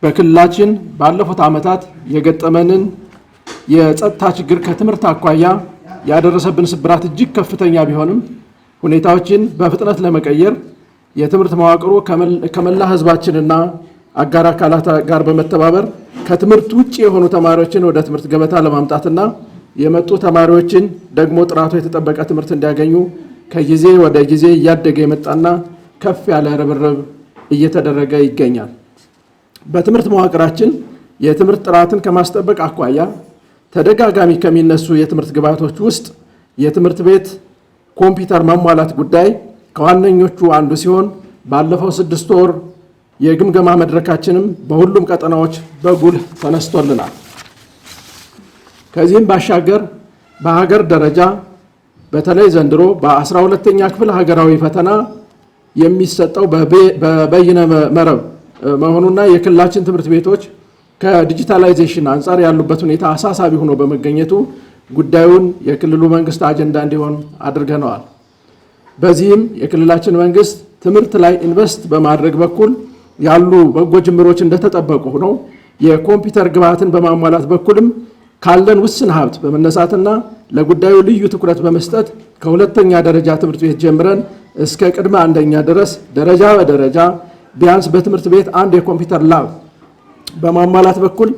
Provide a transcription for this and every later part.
በክልላችን ባለፉት ዓመታት የገጠመንን የጸጥታ ችግር ከትምህርት አኳያ ያደረሰብን ስብራት እጅግ ከፍተኛ ቢሆንም ሁኔታዎችን በፍጥነት ለመቀየር የትምህርት መዋቅሩ ከመላ ህዝባችንና አጋር አካላት ጋር በመተባበር ከትምህርት ውጪ የሆኑ ተማሪዎችን ወደ ትምህርት ገበታ ለማምጣትና የመጡ ተማሪዎችን ደግሞ ጥራቱ የተጠበቀ ትምህርት እንዲያገኙ ከጊዜ ወደ ጊዜ እያደገ የመጣና ከፍ ያለ ርብርብ እየተደረገ ይገኛል። በትምህርት መዋቅራችን የትምህርት ጥራትን ከማስጠበቅ አኳያ ተደጋጋሚ ከሚነሱ የትምህርት ግብዓቶች ውስጥ የትምህርት ቤት ኮምፒውተር ማሟላት ጉዳይ ከዋነኞቹ አንዱ ሲሆን ባለፈው 6 ወር የግምገማ መድረካችንም በሁሉም ቀጠናዎች በጉልህ ተነስቶልናል። ከዚህም ባሻገር በሀገር ደረጃ በተለይ ዘንድሮ በ12ኛ ክፍል ሀገራዊ ፈተና የሚሰጠው በበይነ መረብ መሆኑና የክልላችን ትምህርት ቤቶች ከዲጂታላይዜሽን አንጻር ያሉበት ሁኔታ አሳሳቢ ሆኖ በመገኘቱ ጉዳዩን የክልሉ መንግስት አጀንዳ እንዲሆን አድርገነዋል። በዚህም የክልላችን መንግስት ትምህርት ላይ ኢንቨስት በማድረግ በኩል ያሉ በጎ ጅምሮች እንደተጠበቁ ሆነው የኮምፒውተር ግብዓትን በማሟላት በኩልም ካለን ውስን ሀብት በመነሳትና ለጉዳዩ ልዩ ትኩረት በመስጠት ከሁለተኛ ደረጃ ትምህርት ቤት ጀምረን እስከ ቅድመ አንደኛ ድረስ ደረጃ በደረጃ ቢያንስ በትምህርት ቤት አንድ የኮምፒውተር ላብ በማሟላት በኩል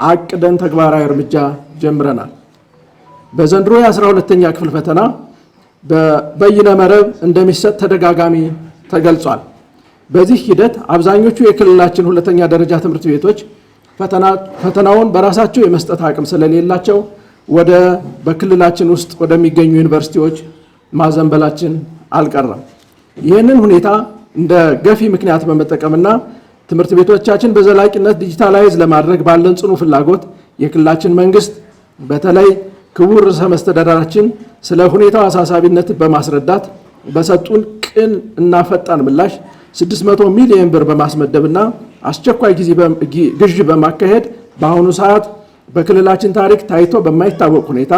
አቅደን ተግባራዊ እርምጃ ጀምረናል። በዘንድሮ የ12ኛ ክፍል ፈተና በበይነ መረብ እንደሚሰጥ ተደጋጋሚ ተገልጿል። በዚህ ሂደት አብዛኞቹ የክልላችን ሁለተኛ ደረጃ ትምህርት ቤቶች ፈተናውን በራሳቸው የመስጠት አቅም ስለሌላቸው በክልላችን ውስጥ ወደሚገኙ ዩኒቨርሲቲዎች ማዘንበላችን አልቀረም። ይህንን ሁኔታ እንደ ገፊ ምክንያት በመጠቀምና ትምህርት ቤቶቻችን በዘላቂነት ዲጂታላይዝ ለማድረግ ባለን ጽኑ ፍላጎት የክልላችን መንግስት በተለይ ክቡር ርዕሰ መስተዳድራችን ስለ ሁኔታው አሳሳቢነት በማስረዳት በሰጡን ቅን እና ፈጣን ምላሽ 600 ሚሊዮን ብር በማስመደብና አስቸኳይ ግዢ በማካሄድ በአሁኑ ሰዓት በክልላችን ታሪክ ታይቶ በማይታወቅ ሁኔታ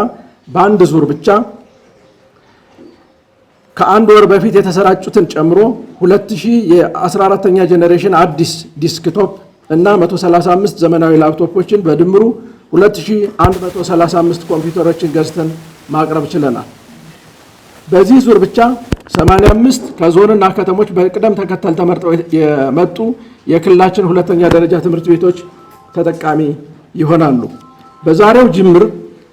በአንድ ዙር ብቻ ከአንድ ወር በፊት የተሰራጩትን ጨምሮ 2000 የ14ኛ ጄኔሬሽን አዲስ ዲስክቶፕ እና 135 ዘመናዊ ላፕቶፖችን በድምሩ 2135 ኮምፒውተሮችን ገዝተን ማቅረብ ችለናል። በዚህ ዙር ብቻ 85 ከዞንና ከተሞች በቅደም ተከተል ተመርጠው የመጡ የክልላችን ሁለተኛ ደረጃ ትምህርት ቤቶች ተጠቃሚ ይሆናሉ። በዛሬው ጅምር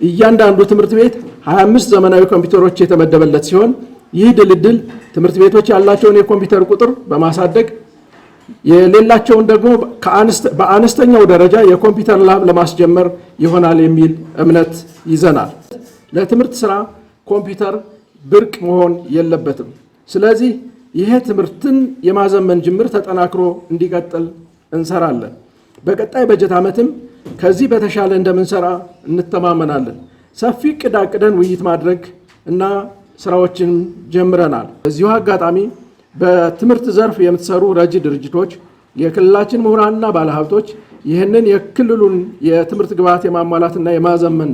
እያንዳንዱ ትምህርት ቤት 25 ዘመናዊ ኮምፒውተሮች የተመደበለት ሲሆን ይህ ድልድል ትምህርት ቤቶች ያላቸውን የኮምፒውተር ቁጥር በማሳደግ የሌላቸውን ደግሞ በአነስተኛው ደረጃ የኮምፒውተር ላብ ለማስጀመር ይሆናል የሚል እምነት ይዘናል። ለትምህርት ስራ ኮምፒውተር ብርቅ መሆን የለበትም። ስለዚህ ይሄ ትምህርትን የማዘመን ጅምር ተጠናክሮ እንዲቀጥል እንሰራለን። በቀጣይ በጀት ዓመትም ከዚህ በተሻለ እንደምንሰራ እንተማመናለን። ሰፊ ዕቅድ አቅደን ውይይት ማድረግ እና ስራዎችን ጀምረናል። በዚሁ አጋጣሚ በትምህርት ዘርፍ የምትሰሩ ረጂ ድርጅቶች፣ የክልላችን ምሁራንና ባለሀብቶች ይህንን የክልሉን የትምህርት ግብዓት የማሟላትና የማዘመን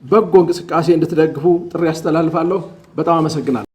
በጎ እንቅስቃሴ እንድትደግፉ ጥሪ አስተላልፋለሁ። በጣም አመሰግናለሁ።